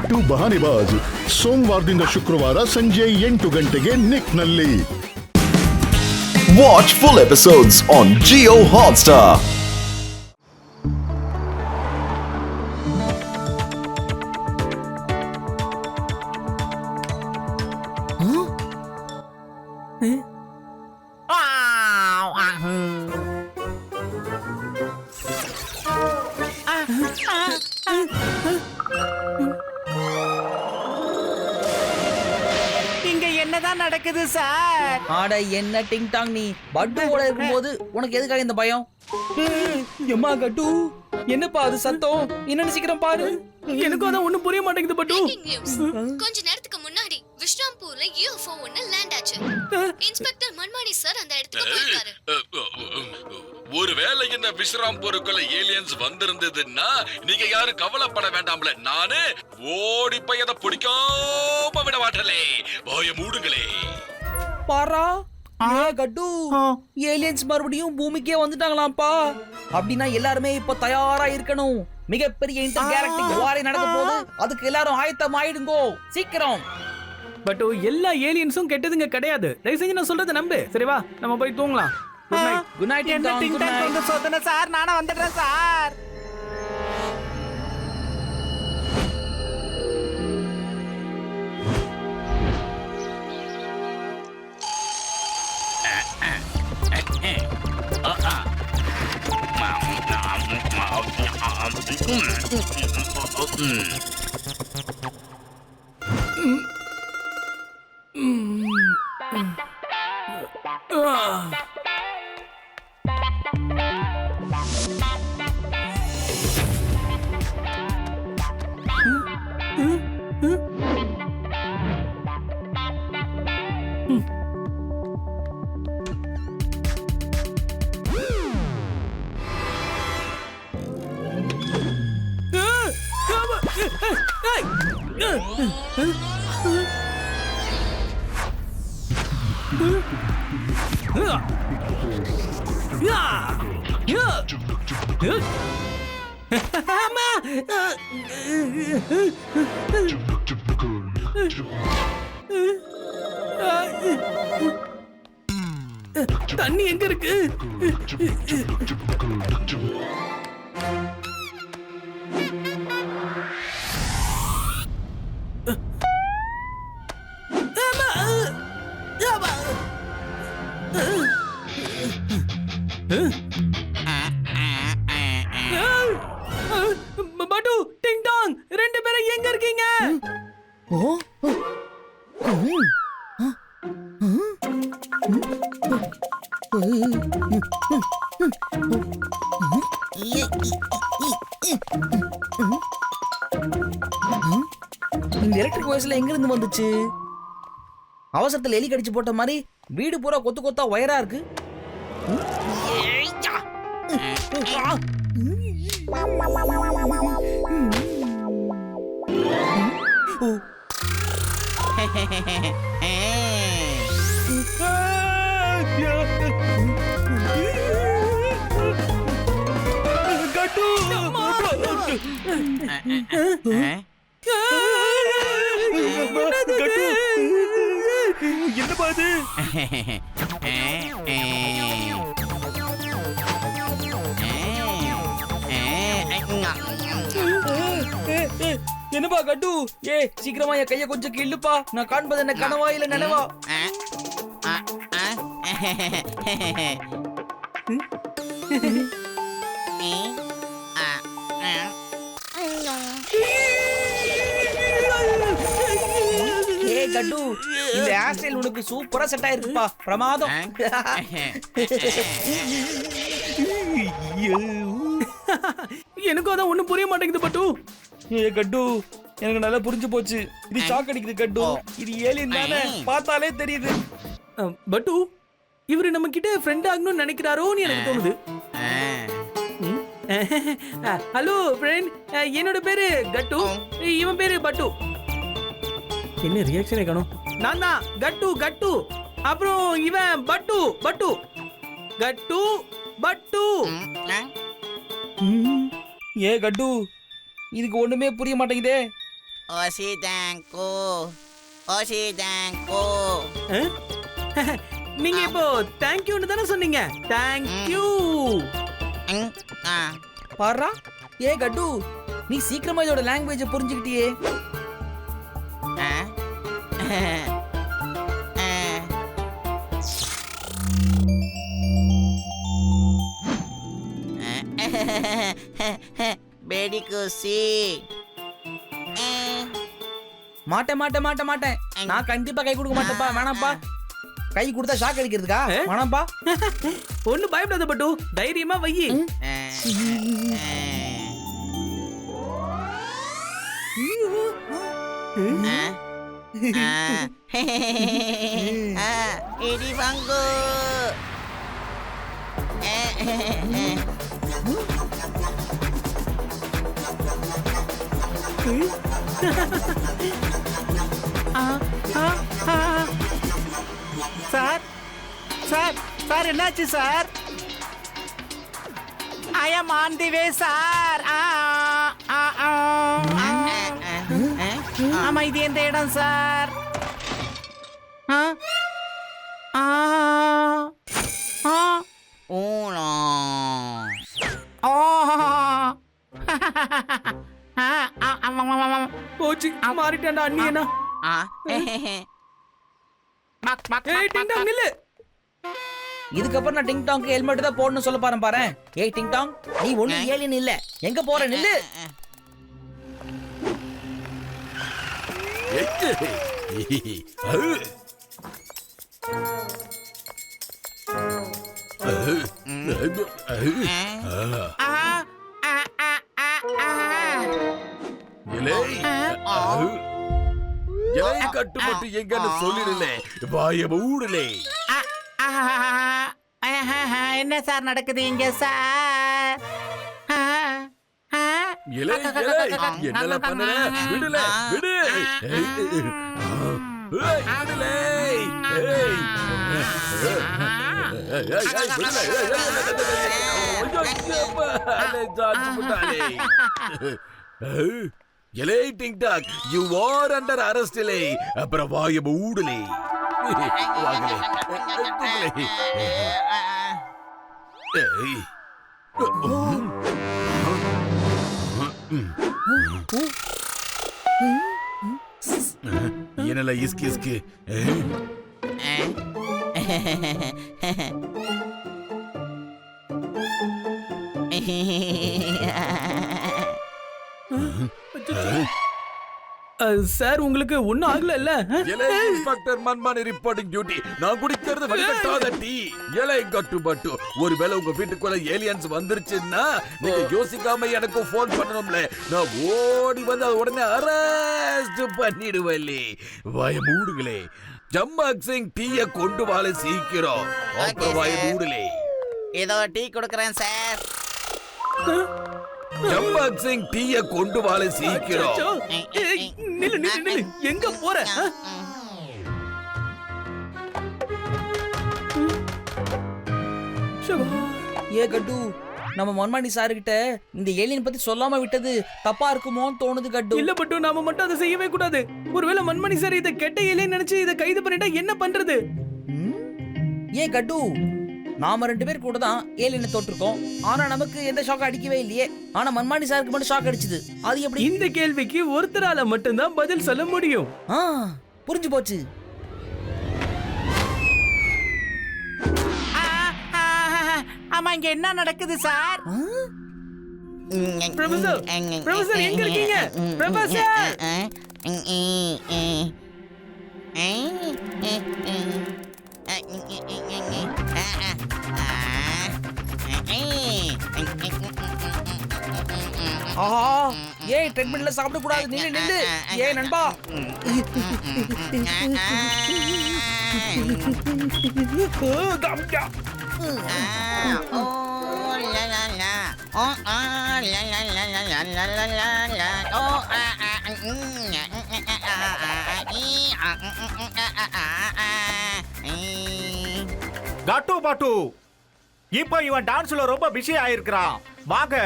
ಗಟ್ಟು ಬಹಾನಿಬಾಜ್ ಸೋಮವಾರದಿಂದ ಶುಕ್ರವಾರ ಸಂಜೆ 8 ಗಂಟೆಗೆ ನಿಕ್ನಲ್ಲಿ. Watch full episodes on Jio Hotstar. இங்க என்னதான் நடக்குது சார்? ஆட என்ன டிங் டாங் நீ பட்டுவோட இருக்கும்போது உனக்கு எதுக்காக இந்த பயம்? எம்மா கட்டு என்னப்பா அது சத்தம்? என்னன்னு சீக்கிரம் பாரு. எனக்கும் அதான் ஒண்ணும் புரிய மாட்டேங்குது பட்டு. கொஞ்ச நேரத்துக்கு முன்னாடி விஷ்ராம்பூர்ல UFO ஒன்னு லேண்ட் ஆச்சு. இன்ஸ்பெக்டர் மன்மானி சார் அந்த இடத்துக்கு போயிருக்காரு. ஒருவேளை இந்த விஷ்ராம்பூருக்குள்ள ஏலியன்ஸ் வந்திருந்ததுன்னா நீங்க யாரும் கவலைப்பட வேண்டாம்ல. நானே ஓடி போய் அதை பிடிக்காம விட மாட்டலே. போய மூடுங்களே. பாரா கட்டு ஏலியன்ஸ் மறுபடியும் பூமிக்கே வந்துட்டாங்களாம்ப்பா. அப்படின்னா எல்லாருமே இப்ப தயாரா இருக்கணும். மிகப்பெரிய இன்டர் கேலக்டிக் வாரே நடக்க போகுது. அதுக்கு எல்லாரும் ஆயத்தம் ஆயிடுங்கோ சீக்கிரம். பட் எல்லா ஏலியன்ஸும் கெட்டதுங்க கிடையாது. தயவு செஞ்சு நான் சொல்றத நம்பு. சரி வா நம்ம போய் தூங்கலாம். Good night. என்ன டிங் டாங் கொண்டு சோதனை சார்? நானா வந்துடுறேன் சார். தண்ணி எங்க இருக்கு? பட்டு டிங் டாங் ரெண்டு பேரும் எங்க இருக்கீங்க? இந்த எலக்ட்ரிக் வாய்ஸ்ல எங்க இருந்து வந்துச்சு? அவசரத்துல எலி கடிச்சு போட்ட மாதிரி வீடு பூரா கொத்து கொத்தா ஒயரா இருக்கு. என்ன பாது? என்னப்பா கட்டு? சீக்கிரமா என் கைய கொஞ்சம் கிள்ளுப்பா. நான் காண்பது என்ன கனவா இல்ல நினைவா? கட்டு இந்த ஹேர் ஸ்டைல் உனக்கு சூப்பரா செட் ஆயிருக்குப்பா. பிரமாதம். எனக்கும் அதான் ஒண்ணும் புரிய மாட்டேங்குது பட்டு. கட்டு எனக்கு நல்லா புரிஞ்சு போச்சு. இது ஷாக் அடிக்குது கட்டு. இது ஏலியன் தானே, பார்த்தாலே தெரியுது. பட்டு இவரு நம்ம கிட்ட ஃப்ரெண்ட் ஆகணும்னு நினைக்கிறாரோன்னு எனக்கு தோணுது. ஹலோ ஃப்ரெண்ட், என்னோட பேரு கட்டு, இவன் பேரு பட்டு. என்ன ரியாக்ஷனே காணோம். நான் தான் கட்டு கட்டு. அப்புறம் இவன் பட்டு பட்டு கட்டு பட்டு. கட்டு இதுக்கு ஒண்ணுமே புரிய மாட்டேங்குதே. ஓசிதாங்கோ ஓசிதாங்கோ. நீங்க இப்போ தேங்க்யூன்னு தானே சொன்னீங்க. தேங்க்யூ. பாரா ஏ கட்டு, நீ சீக்கிரமா இதோட லாங்குவேஜ் புரிஞ்சுக்கிட்டியே. பேடி குசி. மாட்டேன் மாட்டேன் மாட்டேன் மாட்டேன், நான் கண்டிப்பா கை கொடுக்க மாட்டேன்ப்பா. வேணாம்ப்பா, கை கொடுத்தா ஷாக் அடிக்கிறதுக்கா? வேணாம்ப்பா. ஒண்ணு பயப்படாத பட்டு, தைரியமா வை. இடி வாங்கோ. சார் சார் சார், என்னாச்சு sir? I am on the way sir. ஆமா, இது எந்த இடம் சார்? ஊனோ. போச்சு, மாறிட்டேன்டா அண்ணியனா. ஏய் டிங் டாங் நில்லு. இதுக்கப்புறம் நான் டிங் டாங்க்கு ஹெல்மெட் தான் போடணும்னு சொல்ல பாரு. ஏய் டிங் டாங், நீ ஒண்ணு ஏலியன் இல்ல. எங்க போற? நில்லு. கட்டுப்பட்டு எங்கன்னு சொல்லிடலே, வாய மூடலே. என்ன சார் நடக்குது இங்க சார்? என்ன பண்ண? விடுல விடு. எலே டிங் டாக், யூ ஆர் அண்டர் அரெஸ்ட். இலே அப்புறம் வாய மூடலே. வாங்கலே. என்னல இஸ்கி இஸ்கி. சார், உங்களுக்கு ஒண்ணும் ஆகல இல்ல? Inspector Manmani reporting duty. நான் குடிக்கிறது வடிகட்டாத டீ. ஏலே கட்டுப்பட்டு, ஒருவேளை உங்க வீட்டுக்குள்ள ஏலியன்ஸ் வந்துருச்சுன்னா நீங்க யோசிக்காம எனக்கு போன் பண்ணணும்ல. நான் ஓடி வந்து அது உடனே அரெஸ்ட் பண்ணிடுவேன். வாய மூடுங்களே. ஜம்மாக் சிங் டீய கொண்டு வாழ சீக்கிரம். அப்புறம் வாய மூடுலே. ஏதோ டீ கொடுக்கறேன் சார். ஜம்மாக் சிங் டீய கொண்டு வாழ சீக்கிரம். நில்லு நில்லு நில்லு, எங்க போற? ஏ கட்டு, நம்ம மன்மானி சாரு கிட்ட இந்த ஏலியன் பத்தி சொல்லாம விட்டது தப்பா இருக்குமோன்னு தோணுது கட்டு. இல்ல பட்டு, நாம மட்டும் அதை செய்யவே கூடாது. ஒருவேளை மன்மணி சார் இத கெட்ட ஏலியன் நினைச்சு இத கைது பண்ணிட்டா என்ன பண்றது? ஏ கட்டு, நாம 2 பேர் கூட தான் ஏலியனை தொட்டிருக்கோம். ஆனா நமக்கு எந்த ஷாக் அடிக்கவே இல்லையே. ஆனா மன்மானி சாருக்கு மட்டும் ஷாக் அடிச்சுது. அது எப்படி? இந்த கேள்விக்கு ஒருத்தரால மட்டும்தான் பதில் சொல்ல முடியும். புரிஞ்சு போச்சு. ஆமா, இங்க என்ன நடக்குது சார்? ப்ரொஃபசர், ப்ரொஃபசர் எங்க இருக்கீங்க? ப்ரொஃபசர், ஏய் ட்ரெட்மில்ல சாப்பிட கூடாது. நில்லு நில்லு. ஏய் நண்பா. கட்டு பட்டு, இப்போ இவன் டான்ஸ்ல ரொம்ப பிஸி ஆயிருக்கிறான். வாங்க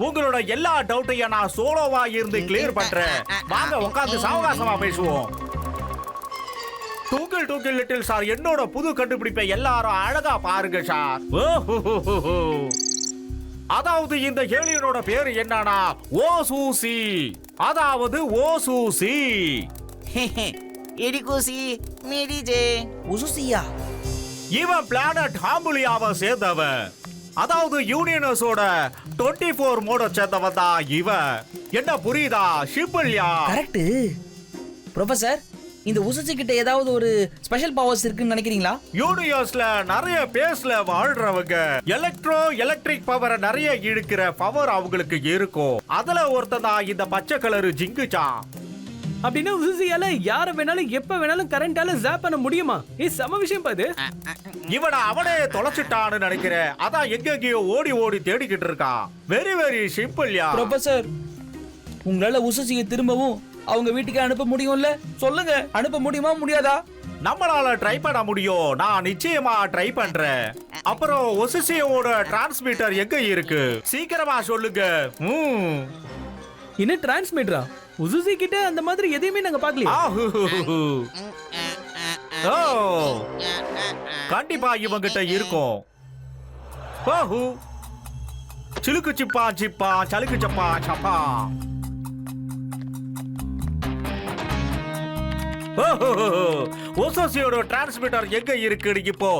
உங்களோட எல்லா டவுட்டையும் நான் சோலோவா இருந்து கிளியர் பண்றேன். வாங்க உட்கார்ந்து சாவகாசமா பேசுவோம். டூக்கிள் டூக்கிள் லிட்டில் சார், என்னோட புது கண்டுபிடிப்பை எல்லாரும் அழகா பாருங்க சார். ஓஹோஹோஹோ. அதாவது இந்த ஏலியனோட பேரு என்னன்னா ஓசூசி. அதாவது ஓசூசி. இடிகூசி மிடிஜே. உசுசியா? இவன் பிளானட் ஹாம்புலியாவை சேர்ந்தவன். அதாவது யூனியனஸோட 24 மோட சேர்ந்தவன் தான் இவன். என்ன புரியுதா ஷிப்பல்யா? கரெக்ட். ப்ரொஃபசர், இந்த உசுசி கிட்ட ஏதாவது ஒரு ஸ்பெஷல் பவர்ஸ் இருக்குன்னு நினைக்கிறீங்களா? யூனிவர்ஸ்ல நிறைய பேஸ்ல வாழ்றவங்க எலக்ட்ரிக் பவரை நிறைய இழுக்கிற பவர் அவங்களுக்கு இருக்கும். அதுல ஒருத்தன் தான் இந்த பச்சை கலரு ஜிங்குச்சான். அப்படின்னா உசுசியால யார வேணாலும் எப்ப வேணாலும் கரண்டால ஜாப் பண்ண முடியுமா? சம விஷயம் பாது. இவனை அவனே தொலைச்சிட்டான்னு நினைக்கிறேன். அதான் எங்கெங்கயோ ஓடி ஓடி தேடிக்கிட்டு இருக்கான். Very very சிம்பிள்யா. ப்ரொஃபசர், உங்களால உசுசியை திரும்பவும் அவங்க வீட்டுக்கு அனுப்ப முடியும்ல? சொல்லுங்க, அனுப்ப முடியுமா முடியாதா? நம்மளால ட்ரை பண்ண முடியும். நான் நிச்சயமா ட்ரை பண்றேன். அப்புறம் ஒசிசியோட டிரான்ஸ்மிட்டர் எங்க இருக்கு? சீக்கிரமா சொல்லுங்க. என்ன டிரான்ஸ்மிட்டரா? உசுசி கிட்ட அந்த மாதிரி எதையுமே நாங்க பார்க்கலையே. ஓ, கண்டிப்பா இவங்கிட்ட இருக்கும். ஓஹோ, சிலுக்கு சிப்பா சிப்பா சலுக்கு சப்பா சப்பா. ஓசோசியோட டிரான்ஸ்மிட்டர் எங்க இருக்குன்னு இப்போ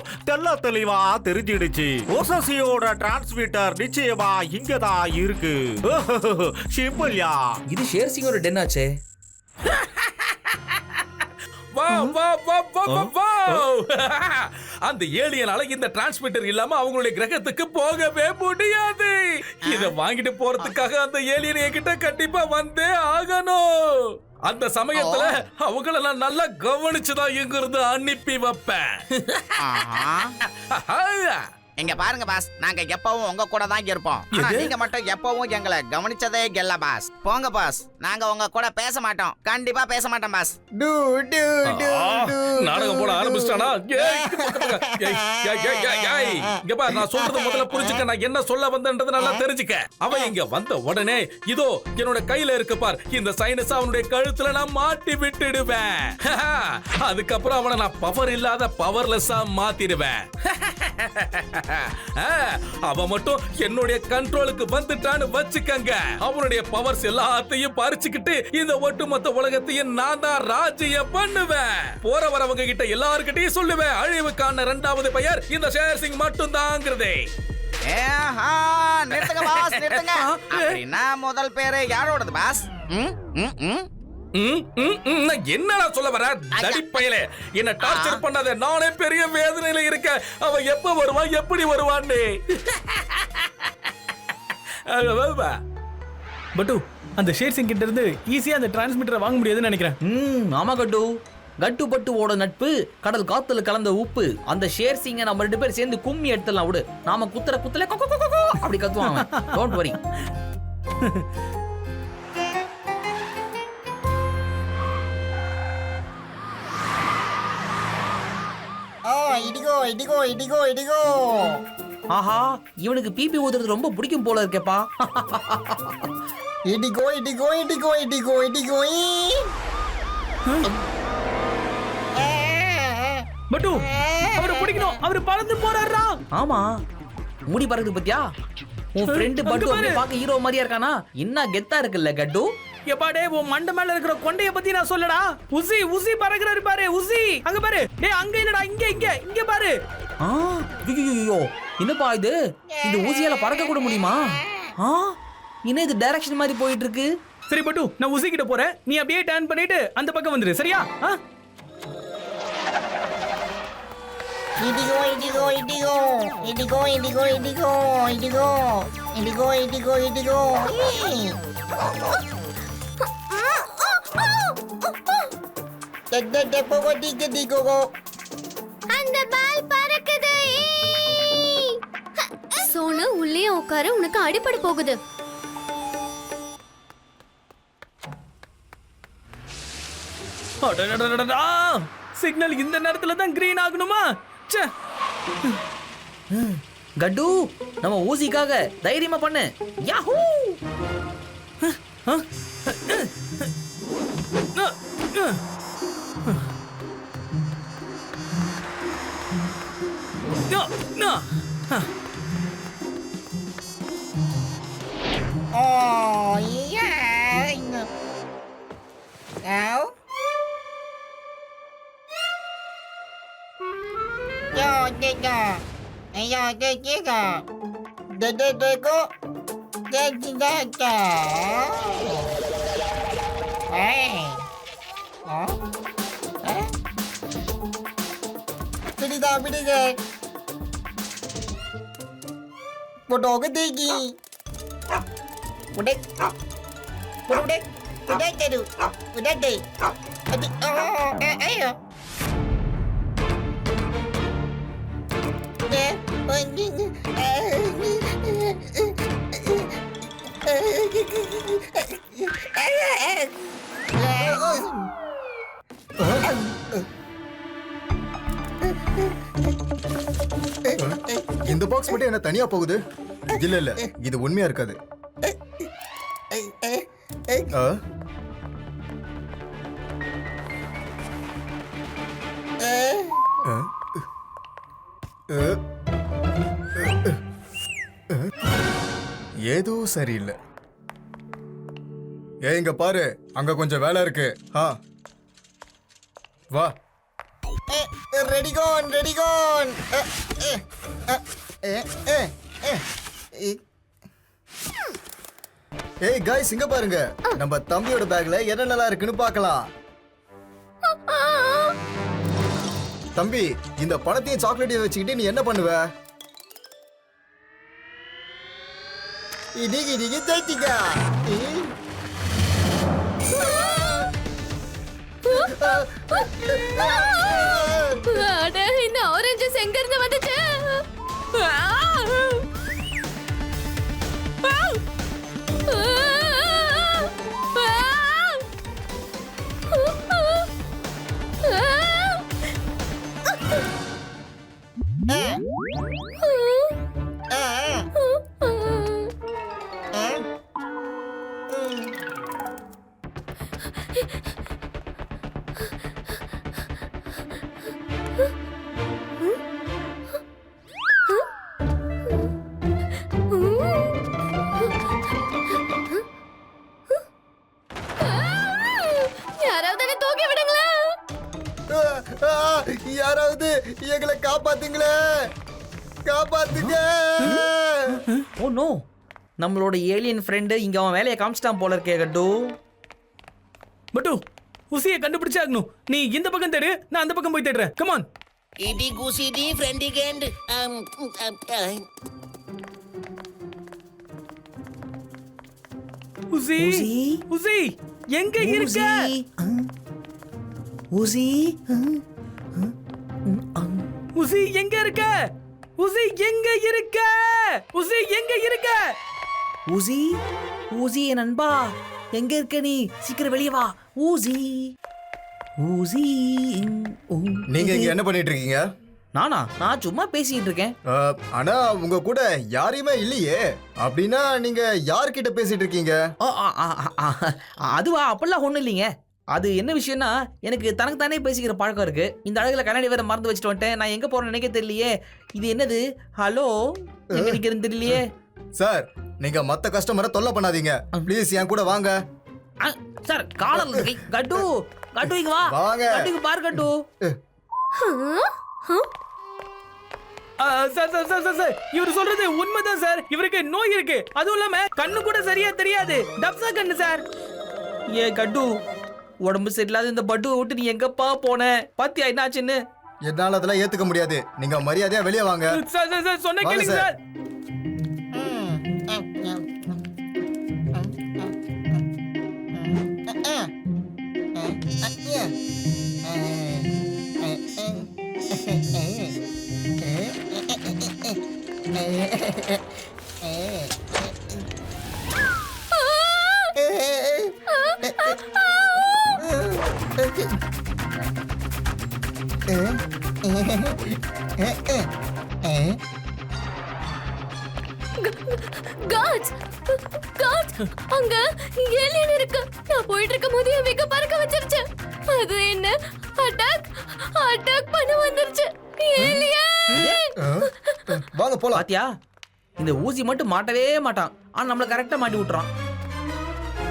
தெளிவா தெரிஞ்சிடுச்சு. ஓசோசியோட டிரான்ஸ்மிட்டர் நிச்சயமா இங்கதான் இருக்கு. சிம்பிள்யா. இது ஷேர் சிங்கோட டென் ஆச்சே. அந்த ஏலியனால இந்த டிரான்ஸ்மிட்டர் இல்லாம அவங்களுடைய கிரகத்துக்கு போகவே முடியாது. இத வாங்கிட்டு போறதுக்காக அந்த ஏலியன் என்கிட்ட கண்டிப்பா வந்தே ஆகணும். அந்த சமயத்துல அவங்கள நான் நல்லா கவனிச்சுதான் இங்க இருந்து அனுப்பி வைப்பேன். இங்க பாருங்க பாஸ், நாங்க எப்பவும் உங்க கூட தான் இருப்போம். ஆனா நீங்க மட்டும் எப்பவும் எங்களை கவனிச்சதே இல்ல பாஸ். போங்க பாஸ், நாங்க உங்க கூட பேச மாட்டோம். கண்டிப்பா பேச மாட்டோம் பாஸ். நாடகம் போட ஆரம்பிச்சிட்டானா? நான் சொல்றது முதல்ல புரிஞ்சுக்க. நான் என்ன சொல்ல வந்தேன்றது நல்லா தெரிஞ்சுக்க. அவன் இங்க வந்த உடனே இதோ என்னோட கையில இருக்கு பார், இந்த சைனஸ் அவனுடைய கழுத்துல நான் மாட்டி விட்டுடுவேன். அதுக்கப்புறம் அவனை நான் பவர் இல்லாத பவர்லெஸ்ஸா மாத்திடுவேன். அவன் மட்டும் என்னுடைய கண்ட்ரோலுக்கு வந்துட்டான்னு வச்சுக்கங்க. அவனுடைய பவர்ஸ் எல்லாத்தையும் பறிச்சுக்கிட்டு இந்த ஒட்டுமொத்த உலகத்தையும் நான் தான் ராஜ்யம் பண்ணுவேன். போற வரவங்க கிட்ட எல்லார்கிட்டயும் சொல்லுவேன், அழிவுக்கான 2வது பெயர் இந்த ஷேர் சிங் மட்டும் தாங்கிறதே. நிறுத்துங்க பாஸ், நிறுத்துங்க. அப்படின்னா முதல் பேரு யாரோடது பாஸ்? என்னடா சொல்ல வர தடிப்பயலே? என்ன டார்ச்சர் பண்ணாத. நானே பெரிய வேதனையில இருக்க. அவன் எப்ப வருவான், எப்படி வருவான்னு. பட்டு, அந்த ஷேர் சிங் கிட்ட இருந்து ஈஸியா அந்த டிரான்ஸ்மிட்டரை வாங்க முடியாதுன்னு நினைக்கிறேன். ஆமா கட்டு. கட்டு பட்டுவோட நட்பு கடல் காத்துல கலந்த உப்பு. அந்த ஷேர் சிங்க நம்ம 2 பேர் சேர்ந்து கும்மி எடுத்துலாம் விடு. நாம குத்துற குத்துல அப்படி கத்துவாங்க. Don't worry. இடிகோ இடிகோ இடிகோ இடிகோ. ஆஹா, இவனுக்கு பிபி ஊதுறது ரொம்ப பிடிக்கும் போல இருக்கேப்பா. இடிகோ இடிகோ இடிகோ இடிகோ இடிகோ. பட்டு, அவரை பிடிக்கணும். அவர் பறந்து போறாரா? ஆமா, முடி பறக்குது பத்தியா? உன் ஃப்ரெண்ட் பட்டு அப்படியே பார்க்க ஹீரோ மாதிரியா இருக்கானா? என்ன கெத்தா இருக்குல்ல கட்டு. எப்பாடே, உன் மண்டை மேல இருக்கிற கொண்டைய பத்தி நான் சொல்லடா. உசி உசி பறக்குறாரு பாரு. உசி அங்க பாரு. டேய், அங்க இல்லடா, இங்க இங்க இங்க பாரு. ஐயோ, என்னப்பா இது? இந்த ஊசியால பறக்க கூட முடியுமா? என்ன இது டைரக்ஷன் மாதிரி போயிட்டு இருக்கு? சரி பட்டு, நான் உசி கிட்ட போறேன். நீ அப்படியே டர்ன் பண்ணிட்டு அந்த பக்கம் வந்துரு. சரியா? இடிகோ இடிகோ இடிகோ இடிகோ இடிகோ இடிகோ இடிகோ இடிகோ இடிகோ இடிகோ. அந்த பால் பறக்குது. சோனு, உள்ளே உட்கார, உனக்கு அடிபட போகுது. சிக்னல் இந்த நேரத்துல தான் கிரீன் ஆகணுமா? கட்டு நம்ம ஊசிக்காக தைரியமா பண்ணு. Yahoo! Oh, yeah. Nào. Yo, đây kìa. Yo, đây kia kìa. Đây cô. Đây kìa. Hey. Hả? Hả? Tôi đi đâu, tôi đi kìa. Bộ đồ cái gì gì? Udah, tuh, udah deh. Ayo. இந்த box மட்டும் என்ன தனியா போகுது? இல்ல இல்ல, இது உண்மையா இருக்காது. ஏதோ சரியில்லை. இங்க பாரு, அங்க கொஞ்சம் வேலை இருக்கு. வா. ரெடிகோன். ஏய் காய்ஸ், இங்க பாருங்க. நம்ம தம்பியோட பேக்ல என்னென்னலாம் இருக்குன்னு பார்க்கலாம். தம்பி, இந்த பணத்தையும் சாக்லேட்டையும் வச்சுக்கிட்டு நீ என்ன பண்ணுவ? இன்னைக்கு தேய்ச்சிக்க. இந்த ஆரஞ்சஸ் எங்க இருந்து வந்துச்சு? யாராவது எங்களை காப்பாத்துங்களே, காப்பாத்துங்க. ஓ நோ, நம்மளோட ஏலியன் ஃப்ரெண்டு இங்க அவன் வேலையை காமிச்சிட்டான் போல இருக்கே. கட்டு பட்டு, ஊசியை கண்டுபிடிச்சாகணும். நீ இந்த பக்கம் தேடு, நான் அந்த பக்கம் போய் தேடுறேன். Come on. இடி குசிடி ஃப்ரெண்ட் கேண்ட். ஊசி ஊசி எங்க இருக்க? ஊசி ஊசி எங்க இருக்க? ஊசி எங்க இருக்க? ஊசி எங்க இருக்க? ஊசி ஊசி என் நண்பா, எங்க இருக்க நீ? சீக்கிரம் வெளியே வா. ஊசி ஊசி. நீங்க இங்க என்ன பண்ணிட்டு இருக்கீங்க? நான் சும்மா பேசிட்டு இருக்கேன். ஆனா உங்க கூட யாரையுமே இல்லையே. அப்படின்னா நீங்க யார்கிட்ட பேசிட்டு இருக்கீங்க? அதுவா? அப்படிலாம் ஒண்ணும் இல்லைங்க. அது என்ன விஷயம்னா, எனக்கு தனக்கு தானே பேசிக்கிற பழக்கம் இருக்கு. இந்த அழகுல கண்ணாடி வேற மறந்து வச்சுட்டு வந்துட்டேன். நான் எங்க போறேன்னு நினைக்க தெரியலையே. இது என்னது? ஹலோ, எங்க நிக்கிறேன்னு தெரியலையே. சார், நீங்க மத்த கஸ்டமரை தொல்லை பண்ணாதீங்க. ப்ளீஸ் என் கூட வாங்க. சார், காலர் கட்டு கட்டு இங்க வா. வாங்க. கட்டுக்கு பாரு கட்டு. சார், இவர் சொல்றது உண்மைதான் சார். இவருக்கு நோய் இருக்கு. அதுவும் இல்லாம கண்ணு கூட சரியா தெரியாது. டப்சா கண்ணு சார். ஏ கட்டு, உடம்பு சரியில்லாத இந்த பட்டுவை விட்டு நீ எங்கப்பா போன? பாத்தியா என்னாச்சுன்னு? என்னால அதெல்லாம் ஏத்துக்க முடியாது. நீங்க மரியாதையா வெளியே வாங்க. சார் சொன்ன கேளுங்க சார். காட்ஸ் அங்க ஏலியன் இருக்கு. நான் போயிட்டு இருக்கும்போது என் விக்க பறக்க வச்சிருச்சு. அது என்ன அட்டாக் பண்ண வந்துருச்சு. ஏலியன் வாங்க போலாம். பாத்தியா, இந்த ஊசி மட்டும் மாட்டவே மாட்டான், ஆனா நம்மள கரெக்டா மாட்டி விட்டுறான்.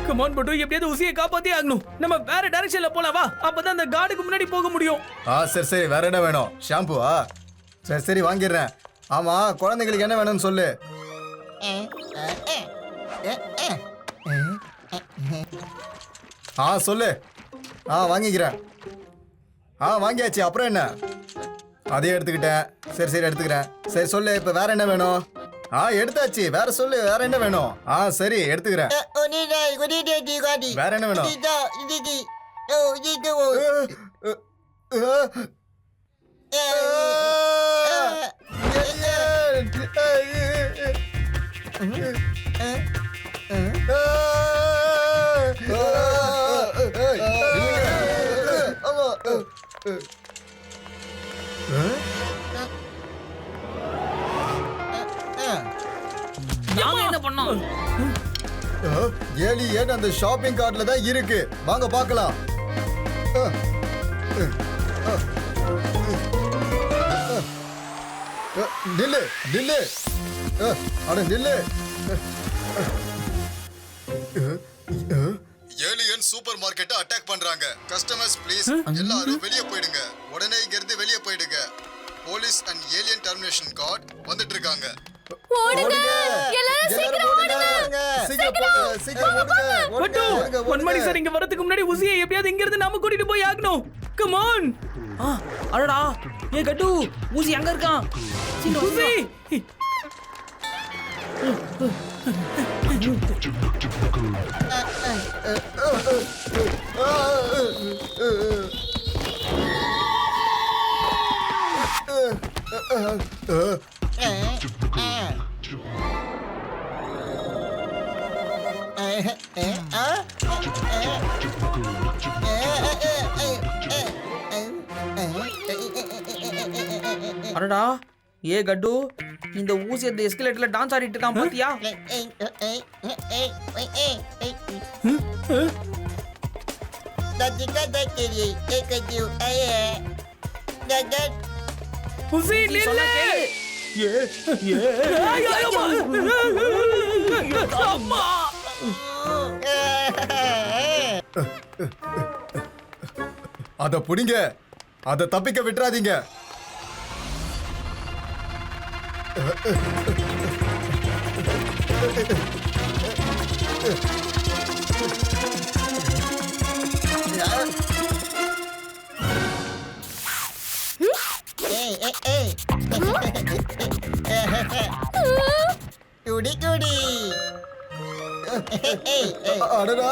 கமான் பட்டு, எப்படியாவது ஊசியை காப்பாத்தி ஆகணும். நம்ம வேற டைரக்ஷன்ல போலாம் வா, அப்பதான் அந்த கார்டுக்கு முன்னாடி போக முடியும். சரி வேற என்ன வேணும்? ஷாம்புவா? சரி வாங்கிடுறேன். ஆமா, குழந்தைங்களுக்கு என்ன வேணும்னு சொல்லு. சொல்லு. வாங்கிக்கிறேன். வாங்கியாச்சு. அப்புறம் என்ன? அதையும் எடுத்துக்கிட்டேன். சரி எடுத்துக்கிறேன். சரி சொல்லு, இப்ப வேற என்ன வேணும்? எடுத்தாச்சு. வேற சொல்லு, வேற என்ன வேணும்? சரி எடுத்துக்கிறேன். வேற என்ன வேணும்? நாங்க என்ன பண்ணோம்? ஏலியன் அந்த ஷாப்பிங் கார்ட்ல தான் இருக்கு. வாங்க பார்க்கலாம். நில்லு. அட நில்லு. ஏலியன் சூப்பர் மார்க்கெட்டை அட்டாக் பண்றாங்க. கஸ்டமர்ஸ் ப்ளீஸ் எல்லாரும் வெளியே போயிடுங்க. உடனே இங்க இருந்து வெளியே போயிடுங்க. Police and alien termination card வந்துட்டு இருக்காங்க. பொன்மணி சார் இங்க வரதுக்கு முன்னாடி ஊசியை எப்படியாவது இங்க இருந்து நாம கூட்டிட்டு போய் ஆகணும். Come on. அடடா, ஏ கட்டு, ஊசி எங்க இருக்கான்? ஊசி அடடா, ஏ கட்டு, இந்த ஊசி அந்த எஸ்கலேட்டர்ல டான்ஸ் ஆடிட்டு இருக்கான் பாத்தியா? ஊசி நில்லு. அம்மா. அத புடிங்க. அத தப்பிக்க விட்டுறாதீங்க. அடடா.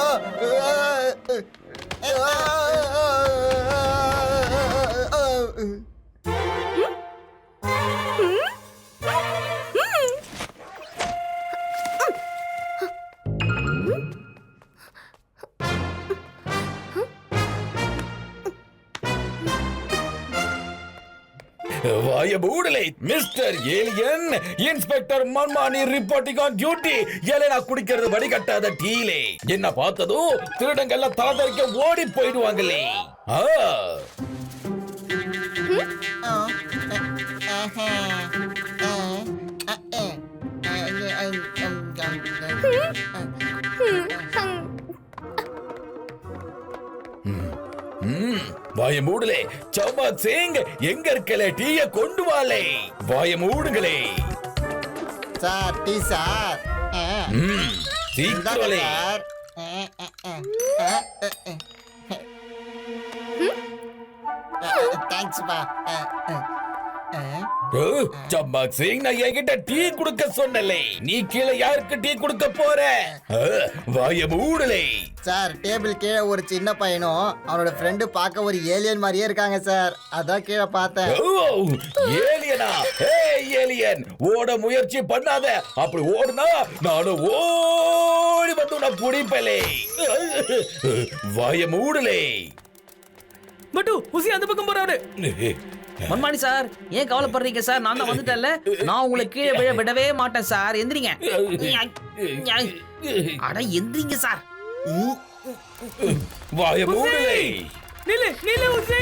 வாய மூடலை mister alien. Inspector Manmani reporting on duty. ஏலேனா குடிக்கிறது வடிகட்டாத டீலே. என்ன பார்த்ததும் திருடங்கள்ல தாதரிக்க ஓடி போயிடுவாங்களே. வாய மூடலே. சம்பத் சிங் எங்க இருக்கல? டீய கொண்டு வாலே. வாய மூடுங்களே. Sir, tea sir. சீக்கிரலே. தேங்க்ஸ் பா. சம்பத் சிங், நான் என்கிட்ட டீ குடுக்க சொன்னலே. நீ கீழே யாருக்கு டீ குடுக்க போற? வாய மூடலே. சார், டேபிள் கீழே ஒரு சின்ன பையனும் அவனோட ஃப்ரெண்டு பார்க்க ஒரு ஏலியன் மாதிரியே இருக்காங்க சார். அதான் கீழே பார்த்தேன். ஏலியனா? ஏலியன் ஓட முயற்சி பண்ணாத. அப்படி ஓடுனா நானும் ஓடி வந்து உன்னை புடிப்பலே. வாய மூடலே. பட்டு ஊசி அந்த பக்கம் போறாரு. மன்மாடி சார், ஏன் கவலைப்படுறீங்க சார்? நான் தான் வந்துட்டேன்ல. நான் உங்களை கீழே விழ விடவே மாட்டேன் சார். எந்திரிங்க. அட எந்திரிங்க சார். வாய மூடலே. நில்லு நில்லு ஊசி.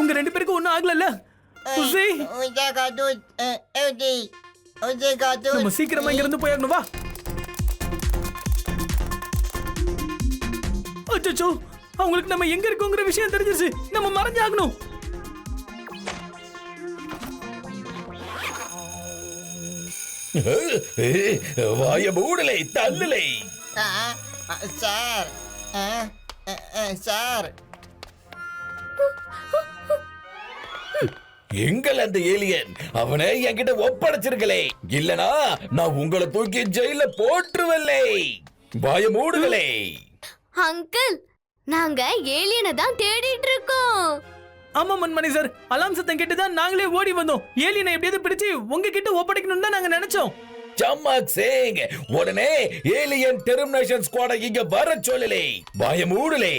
உங்க ரெண்டு பேருக்கு ஒண்ணும் ஆகலல்ல? ஊசி, Udah gadut. Udi. Udah gadut. நம்ம சீக்கிரமா இங்க இருந்து போயிடணும். வா. அச்சச்சோ, அவங்களுக்கு நம்ம எங்க இருக்கோங்கிற விஷயம் தெரிஞ்சிருச்சு. நம்ம மறைஞ்சாகணும். வாய மூடலே, தள்ளலே. Sir. Sir. எங்கள் அந்த ஏலியன் அவனை என்கிட்ட ஒப்படைச்சிருக்கலே, இல்லனா நான் உங்களை தூக்கி ஜெயில போட்டுருவல்லே. வாய மூடுகளே. அங்கிள், நாங்க ஏலியனை தான் தேடிட்டு இருக்கோம். ஆமா மன்மணி சார், அலாம் சத்தம் கேட்டுதான் நாங்களே ஓடி வந்தோம். ஏலியனை எப்படியாவது பிடிச்சு உங்ககிட்ட ஒப்படைக்கணும்னு தான் நாங்க நினைச்சோம். சம்மக் சிங், உடனே ஏலியன் டெர்மினேஷன் ஸ்குவாட இங்க வர சொல்லலே. வாய மூடலே.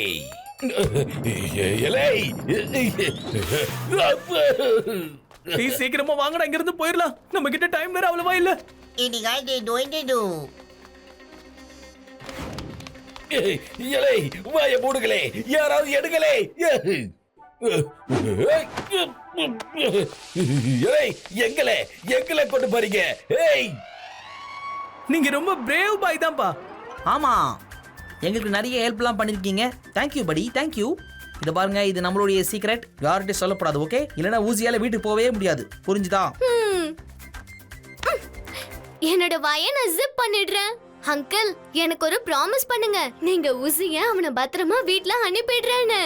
சீக்கிரமா வாங்கடா, இங்க இருந்து போயிடலாம். நம்ம கிட்ட டைம் வேற அவ்வளவா இல்ல. Ini gadut. Ini tu. இலை, வாய மூடுகளே, யாராவது எடுங்களே. இலை, எங்களை கொண்டு போறீங்க. நீங்க ரொம்ப பிரேவ் பாய் தான்ப்பா. ஆமா, எங்களுக்கு நிறைய ஹெல்ப்லாம் பண்ணிருக்கீங்க. தேங்க்யூ படி, தேங்க்யூ. இதை பாருங்க, இது நம்மளுடைய சீக்ரெட். யார்கிட்ட சொல்லப்படாது, ஓகே? இல்லைன்னா ஊசியால வீட்டுக்கு போகவே முடியாது. புரிஞ்சுதா? என்னோட வாயை நான் ஜிப் பண்ணிடுறேன். அங்கிள், எனக்கு ஒரு ப்ராமிஸ் பண்ணுங்க. நீங்க ஊசிய அவனை பத்திரமா வீட்ல அனுப்பிடுறேன்னு.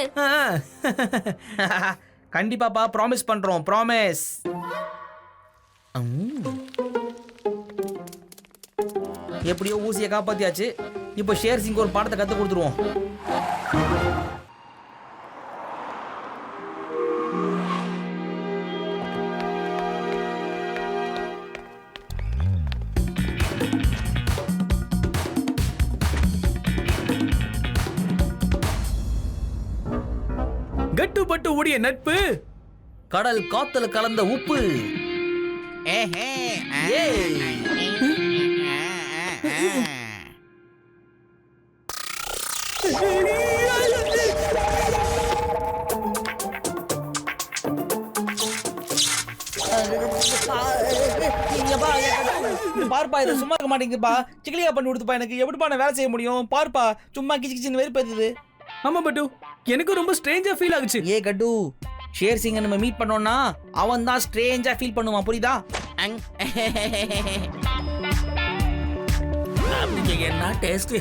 கண்டிப்பாப்பா, ப்ராமிஸ் பண்றோம். ப்ராமிஸ். எப்படியோ ஊசியை காப்பாத்தியாச்சு. இப்போ ஷேர் சிங் ஒரு பாடத்தை கத்து கொடுத்துருவோம். கட்டு பட்டு உடைய நட்பு கடல் காத்துல கலந்த உப்பு. பார்ப்பா, இது சும்மா இருக்க மாட்டேங்குதுப்பா. சிக்கலியா பண்ணி கொடுத்துப்பா. எனக்கு எப்படிப்பா நான் வேலை செய்ய முடியும்? பார்ப்பா, சும்மா கிச்சு கிச்சின்னு வெறுப்பேத்துது. ஆமா பட்டு, எனக்கு ரொம்ப ஸ்ட்ரேஞ்சா ஃபீல் ஆகுச்சு. ஏ கட்டு, ஷேர் சிங்கை நம்ம மீட் பண்ணோம்னா அவன் தான் ஸ்ட்ரேஞ்சா ஃபீல் பண்ணுவான். புரியுதா? என்ன டேஸ்ட்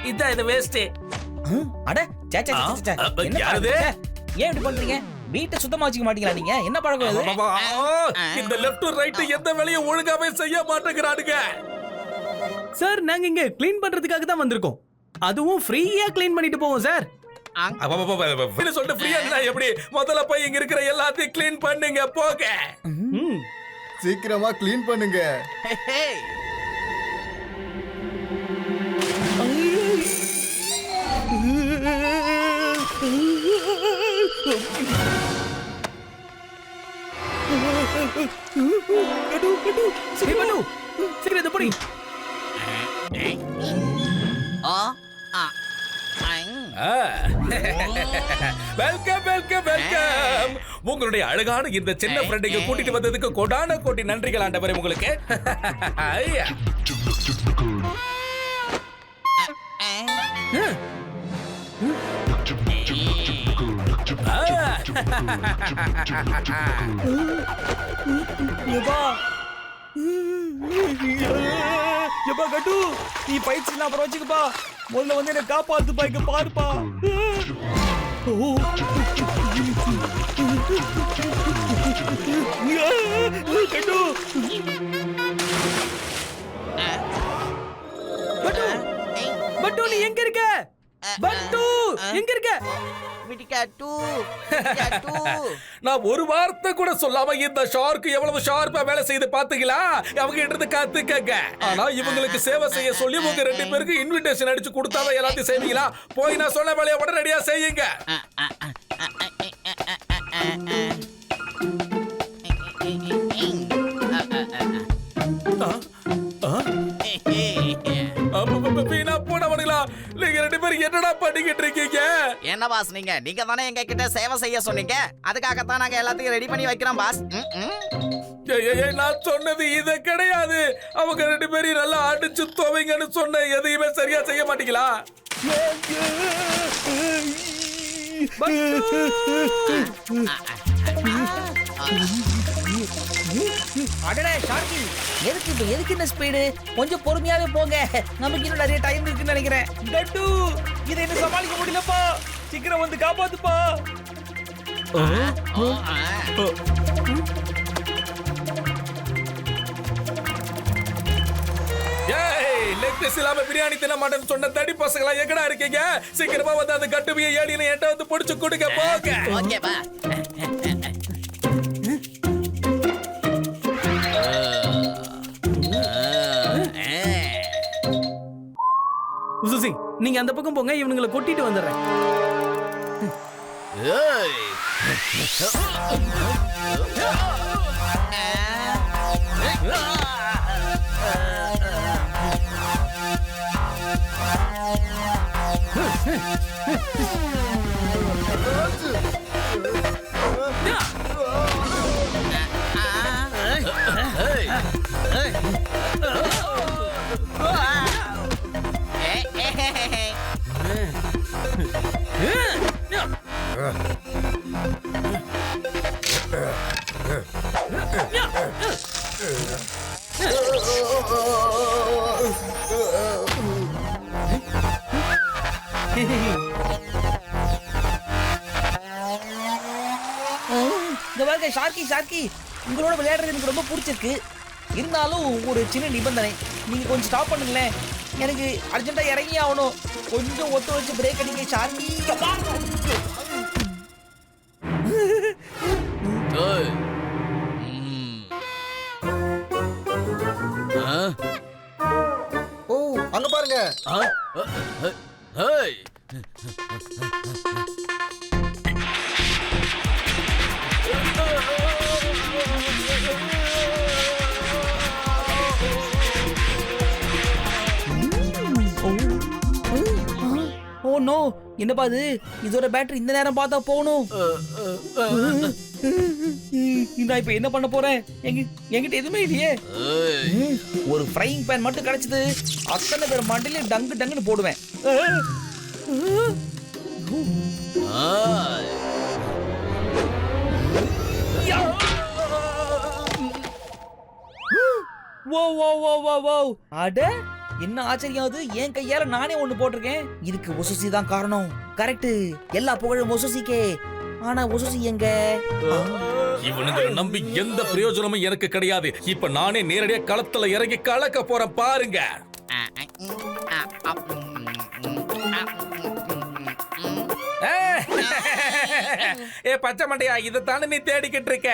இதான், இது வேஸ்ட். அட சேச்சா, ஏன் இப்படி பண்றீங்க? வீட்டை சுத்தமா வச்சுக்க மாட்டீங்களா நீங்க? என்ன பழக்கம் இது? இந்த லெஃப்ட் ரைட் எந்த வேலையும் ஒழுங்காவே செய்ய மாட்டேங்கிறானுங்க. சார், நாங்க இங்க க்ளீன் பண்றதுக்காக தான் வந்திருக்கோம். அதுவும் ஃப்ரீயா க்ளீன் பண்ணிட்டு போவோம் சார். சொல்லிட்டு ஃப்ரீயா இருந்தா எப்படி? முதல்ல போய் இங்க இருக்கிற எல்லாத்தையும் க்ளீன் பண்ணுங்க, போங்க. சீக்கிரமா க்ளீன் பண்ணுங்க. சீக்கிரம் இதை போடி. Welcome welcome welcome. உங்களுடைய அழகான இந்த சின்ன ஃப்ரெண்டைங்க கூட்டிட்டு வந்ததுக்கு கோடான கோடி நன்றிகள் ஆண்டவரே உங்களுக்கு. எப்பா கட்டு, நீ பயிற்சி அப்புறம் வச்சுக்கப்பா. முதல்ல வந்து என்ன காப்பாத்துப்பா. இங்க பாருப்பா. கட்டு, பட்டு, பட்டு நீ எங்க இருக்க? பட்டு எங்க இருக்க? மிடிக்காட்டு நான் ஒரு வார்த்தை கூட சொல்லாம இந்த ஷார்க் எவ்வளவு ஷார்ப்பா வேலை செய்து பாத்தீங்களா? அவங்க கிட்ட இருந்து கத்துக்கங்க. ஆனா இவங்களுக்கு சேவை செய்ய சொல்லி உங்க 2 பேருக்கு இன்விடேஷன் அடிச்சு கொடுத்தாதான் எல்லாத்தையும் செய்வீங்களா? போய் நான் சொன்ன வேலையை உடனடியா செய்யுங்க. வீணா போனவனுங்களா, நீங்க 2 பேரும் என்னடா பண்ணிக்கிட்டு இருக்கீங்க? என்ன பாஸ், நீங்க தானே எங்க கிட்ட சேவை செய்ய சொன்னீங்க. அதுக்காகத்தான் நாங்க எல்லாத்தையும் ரெடி பண்ணி வைக்கிறோம் பாஸ். நான் சொன்னது இது கிடையாது. அவங்க 2 பேரையும் நல்லா அடிச்சு துவைங்கன்னு சொன்ன, எதையுமே சரியா செய்ய மாட்டீங்களா? அடடே ஷார்க்கி, எதுக்கு இந்த ஸ்பீடு? கொஞ்சம் பொறுமையாவே போங்க, நமக்கு இன்னும் நிறைய டைம் இருக்குன்னு நினைக்கிறேன். கட்டு, இதை என்ன சமாளிக்க முடியலப்பா. சீக்கிரம் வந்து காப்பாத்துப்பா. லெக் பீஸ் இல்லாம பிரியாணி தின மாட்டேன்னு சொன்ன தடி பசங்களா எங்கடா இருக்கீங்க? சீக்கிரமா வந்து அந்த கட்டுவிய ஏலியனை என்கிட்ட வந்து புடிச்சு கொடுங்க. போங்க. ஓகேப்பா. உசுசி, நீங்க அந்த பக்கம் போங்க, இவனுங்களை கொட்டிட்டு வந்துடுறேன். ஷார்க்கி, உங்களோட விளையாடுறது எனக்கு ரொம்ப பிடிச்சிருக்கு. இருந்தாலும் ஒரு சின்ன நிபந்தனை, நீங்க கொஞ்சம் ஸ்டாப் பண்ணுங்களேன். எனக்கு அர்ஜென்ட்டா இறங்கி ஆகணும். கொஞ்சம் ஒத்துழைச்சு பிரேக் அடிங்க ஷார்க்கி. ஓ, அங்க பாருங்க. ஓ நோ, என்னப்பா இது? இதோட பேட்டரி இந்த நேரம் பார்த்தா போகணும். நான் இப்ப என்ன பண்ண போறேன்? என்கிட்ட எதுவுமே இல்லையே. ஒரு ஃப்ரைங் பேன் மட்டும் கிடைச்சது, அத்தனை பேர் மண்டிலையும் டங்கு டங்குன்னு போடுவேன். அட, என்ன ஆச்சரியம் அது! என் கையால நானே ஒண்ணு போட்டிருக்கேன். இதுக்கு ஒசுசி தான் காரணம். கரெக்ட், எல்லா புகழும் ஒசுசிக்கே. ஆனா ஒசுசி எங்க? இவனுங்களை நம்பி எந்த பிரயோஜனமும் எனக்கு கிடையாது. இப்ப நானே நேரடியா களத்துல இறங்கி கலக்க போறேன், பாருங்க. ஏ பச்சை மண்டையா, இதைத்தானே நீ தேடிக்கிட்டு இருக்க?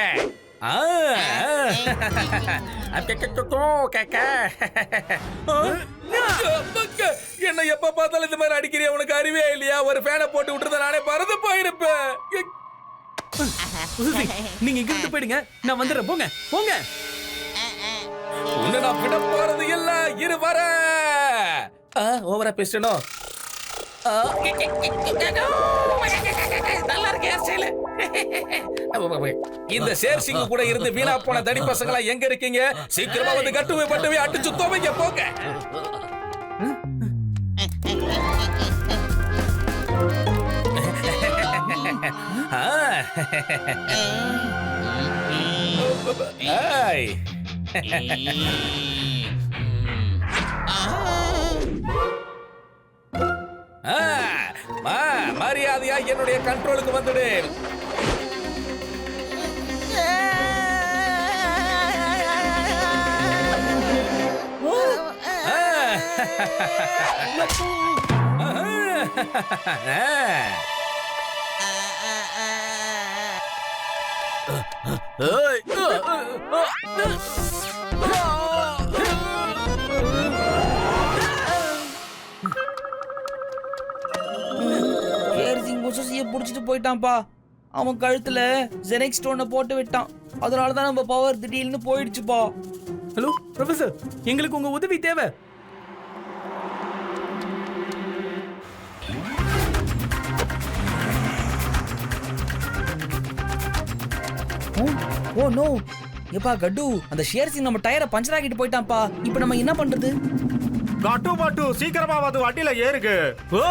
என்ன எப்ப பார்த்தாலும் இந்த மாதிரி அடிக்கிறிய? உனக்கு அறிவே இல்லையா? ஒரு ஃபேனை போட்டு விட்டுருந்தா நானே பறந்து போயிருப்பேன். நீங்க இங்க இருந்து போயிடுங்க, நான் வந்துடுறேன். போங்க போங்க. உன்னை நான் விட போறது இல்ல. இரு வர. ஓவரா பேசணும். நல்லா இருக்கு ஹேர் ஸ்டைல். இந்த ஷேர் சிங் கூட இருந்து வீணா போன தடி பசங்களா எங்க இருக்கீங்க? சீக்கிரமா வந்து கட்டுவை பட்டுவை அடிச்சு துவைங்க, போங்க. மரியாதையா என்னுடைய கண்ட்ரோலுக்கு வந்துடு. ஏய், கேர்சிங் உசசியை புடிச்சிட்டு போயிட்டான்ப்பா. அவன் கழுத்துல ஜெனெக் ஸ்டோனை போட்டு விட்டான். அதனால தான் நம்ம பவர் திடீர்னு போயிடுச்சுப்பா. ஹலோ ப்ரொஃபசர், எங்களுக்கு உங்க உதவி தேவை. ஓ நோ, எப்பா கட்டு, அந்த ஷேர்சிங் நம்ம டயரை பஞ்சர் ஆக்கிட்டு போயிட்டான்ப்பா. இப்போ நம்ம என்ன பண்றது? கட்டு பட்டு சீக்கிரமா வந்து வண்டியில ஏறுங்க. ஓ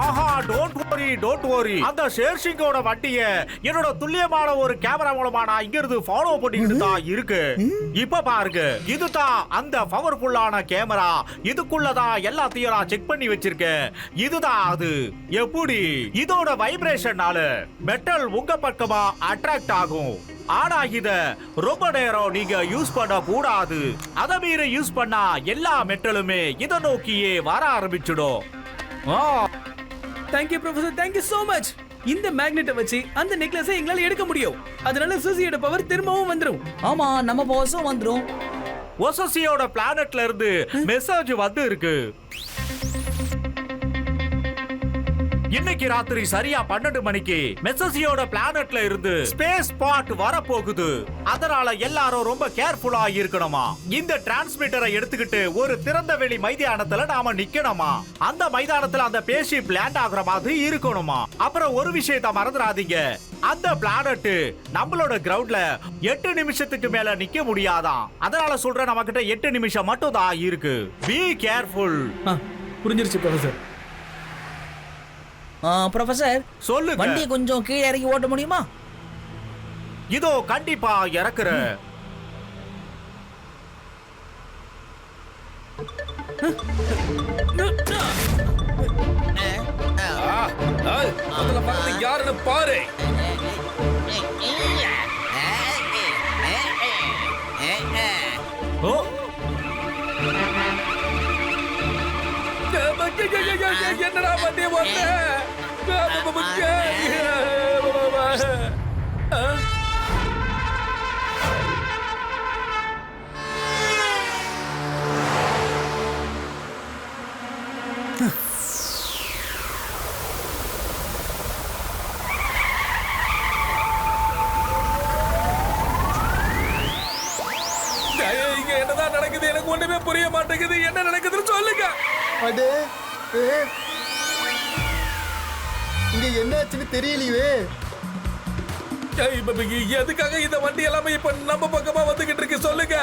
ஆஹா, டோன்ட் வரி. அந்த ஷேர்சிங்கோட வண்டிய என்னோட துல்லியமான ஒரு கேமரா மூலமா நான் இங்க இருந்து ஃபாலோ பண்ணிட்டு தான் இருக்கு. இப்ப பாருங்க, இதுதான் அந்த பவர்ஃபுல்லான கேமரா. இதுக்குள்ளதான் எல்லாத்தையும் நான் செக் பண்ணி வச்சிருக்கேன். இதுதான் அது. எப்படி இதோட வைப்ரேஷனால மெட்டல் உங்க பக்கமா அட்ராக்ட் ஆகும். ஆனா இத ரொம்ப நேரம் நீங்க யூஸ் பண்ண கூடாது. அத மீறி யூஸ் பண்ணா எல்லா மெட்டலுமே இத நோக்கியே வர ஆரம்பிச்சிடும். Thank you professor, thank you so much. இந்த மேக்னெட்டை வச்சு அந்த நெக்லஸை எங்களால எடுக்க முடியும். அதனால சுசியோட பவர் திரும்பவும் வந்துரும். ஆமா, நம்ம பவர்ஸும் வந்துரும். ஒசசியோட பிளானட்ல இருந்து மெசேஜ் வந்து இருக்கு. இன்னைக்கு ராத்திரி சரியா 12 மணிக்கு மெசசியோட பிளானட்ல இருந்து ஸ்பேஸ் பாட் வர போகுது. அதனால எல்லாரும் ரொம்ப கேர்ஃபுல்லா இருக்கணுமா. இந்த டிரான்ஸ்மிட்டரை எடுத்துக்கிட்டு ஒரு திறந்த வெளி மைதானத்துல நாம நிக்கணுமா. அந்த மைதானத்துல அந்த ஸ்பேஸ்ஷிப் லேண்ட் ஆகுற மாதிரி இருக்கணுமா. அப்புறம் ஒரு விஷயத்தை மறந்துடாதீங்க, அந்த பிளானட் நம்மளோட கிரவுண்ட்ல 8 நிமிஷத்துக்கு மேல நிக்க முடியாதான். அதனால சொல்றேன், நம்ம கிட்ட 8 நிமிஷம் மட்டும் தான் இருக்கு. Be careful. புரிஞ்சிருச்சு ப்ரொஃபசர். ப்ரொஃபசர், சொல்லுங்க. வண்டியை கொஞ்சம் கீழே இறக்கி ஓட்ட முடியுமா? இதோ கண்டிப்பா இறக்குறேன். அதுல பக்கத்து யாருன்னு பாரு. ஓ என்னடா வண்டி ஓட்ட? இங்க என்னதான் நடக்குது? எனக்கு ஒண்ணுமே புரிய மாட்டேங்குது. என்ன நடக்குதுன்னு சொல்லுங்க. அடே, இங்க என்னாச்சுன்னு தெரியலையே. எதுக்காக இந்த வண்டி எல்லாமே இப்ப நம்ம பக்கமா வந்துகிட்டு இருக்கு? சொல்லுங்க.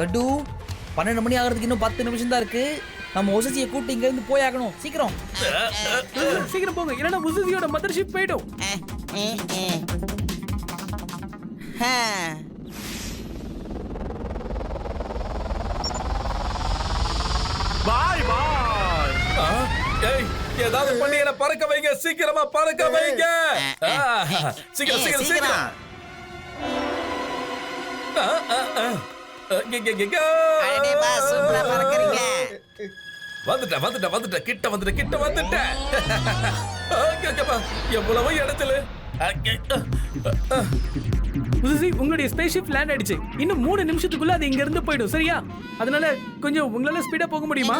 கட்டு, 12 மணி ஆகிறதுக்கு இன்னும் 10 நிமிஷம் தான் இருக்கு. நம்ம ஒசசியை கூட்டி இங்க இருந்து போயாகணும். சீக்கிரம் சீக்கிரம் போங்க, இல்லைன்னா உசுசியோட மதர்ஷிப் போயிடும். பாய் பாய். ஏதாவது பண்ணி என்ன பறக்க வைங்க. சீக்கிரமா பறக்க வைங்க. சீக்கிரம் சீக்கிரம் சீக்கிரம். வந்துட்டேன். கிட்ட வந்துட்டேன். எவ்வளவு இடத்துல உசுசி, உங்களுடைய ஸ்பேஸ்ஷிப் லேண்ட் ஆயிடுச்சு. இன்னும் 3 நிமிஷத்துக்குள்ள அது இங்க இருந்து போயிடும். சரியா? அதனால கொஞ்சம் உங்களால ஸ்பீடா போக முடியுமா?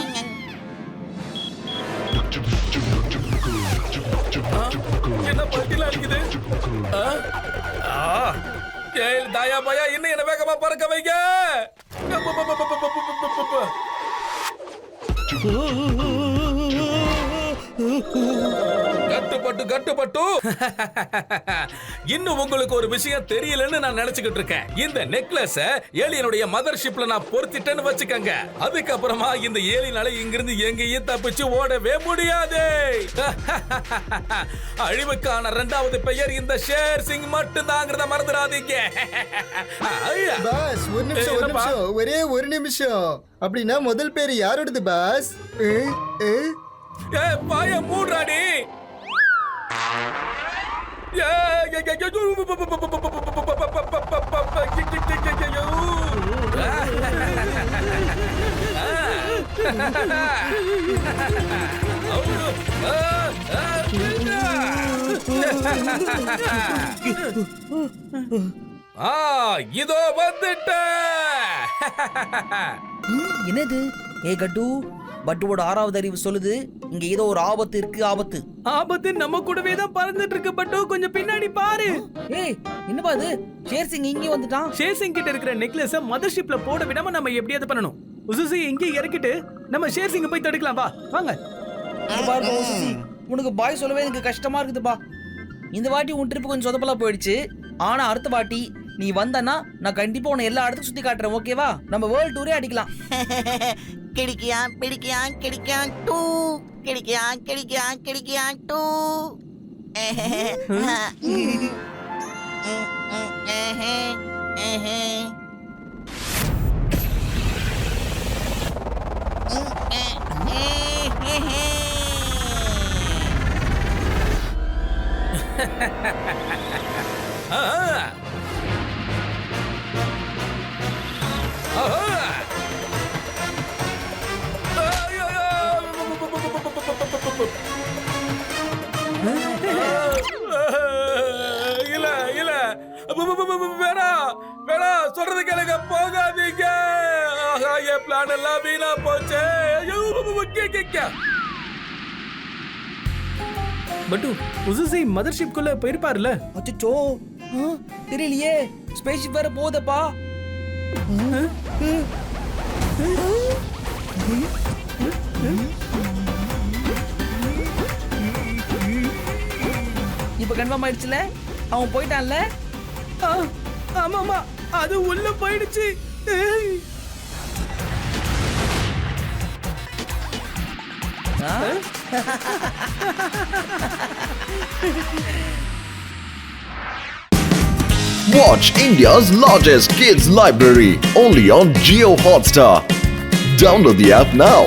என்ன பட்டில அடிக்குது? தாயா பாயா, இன்னும் என்ன வேகமா பறக்க வைங்க. கட்டுப்பட்டு இன்னும் உங்களுக்கு ஒரு விஷயம் தெரியலன்னு நான் நினைச்சுக்கிட்டு இருக்கேன். இந்த நெக்லஸ ஏலியனுடைய மதர்ஷிப்ல நான் பொருத்திட்டேன்னு வச்சுக்கங்க. அதுக்கப்புறமா இந்த ஏலியனால இங்கிருந்து எங்கேயும் தப்பிச்சு ஓடவே முடியாது. அழிவுக்கான 2வது பெயர் இந்த ஷேர் சிங் மட்டும் தாங்கிறத மறந்துடாதீங்க. பாஸ் ஒரு நிமிஷம் ஒரே ஒரு நிமிஷம். அப்படின்னா முதல் பேர் யாரோடது பாஸ்? பாய மூடுறாடி. இதோ வந்துட்ட. என்னது? ஏ கட்டு, பட்டுவோட 6வது அறிவு சொல்லுது இங்க ஏதோ ஒரு ஆபத்து இருக்கு. ஆபத்து நம்ம கூடவே தான் பறந்துட்டு இருக்கு பட்டு. கொஞ்சம் பின்னாடி பாரு. ஏய் என்னப்பா இது? ஷேர் சிங் இங்கே வந்துட்டான். ஷேர் சிங் கிட்ட இருக்கிற நெக்லஸ மதர்ஷிப்ல போட விடாம நம்ம எப்படியாவது பண்ணணும். உசுசி இங்கே இறக்கிட்டு நம்ம ஷேர் சிங்க போய் தடுக்கலாம். வா வாங்க. பாருப்பா உசுசி, உனக்கு பாய் சொல்லவே எனக்கு கஷ்டமா இருக்குதுப்பா. இந்த வாட்டி உன் ட்ரிப் கொஞ்சம் சொதப்பலா போயிடுச்சு. ஆனா அடுத்த வாட்டி நீ வந்தனா நான் கண்டிப்பா உன்னை எல்லா இடத்துக்கும் சுத்தி காட்டுறேன். ஓகேவா? நம்ம வேர்ல்ட் டூரே அடிக்கலாம். கிடைக்கியா பிடிக்கியா கிடைக்கியா டூ கிடைக்கியா கிடைக்கியா கிடைக்கியா டூ. இல்ல இல்ல வேணா சொல்றது கேளுங்க. போகாதீங்க. என் பிளான் எல்லாம் வீணா போச்சு. பட்டு உசுசி மதர்ஷிப் குள்ள போயிருப்பாருல. அச்சோ தெரியலையே. ஸ்பேஸ்ஷிப் வேற போதப்பா. இப்ப கன்ஃபார்ம் ஆயிடுச்சுல, அவன் போயிட்டான்ல. ஆமாமா, அது உள்ள போயிடுச்சு. Watch India's largest kids library only on Jio Hotstar. Download the app now.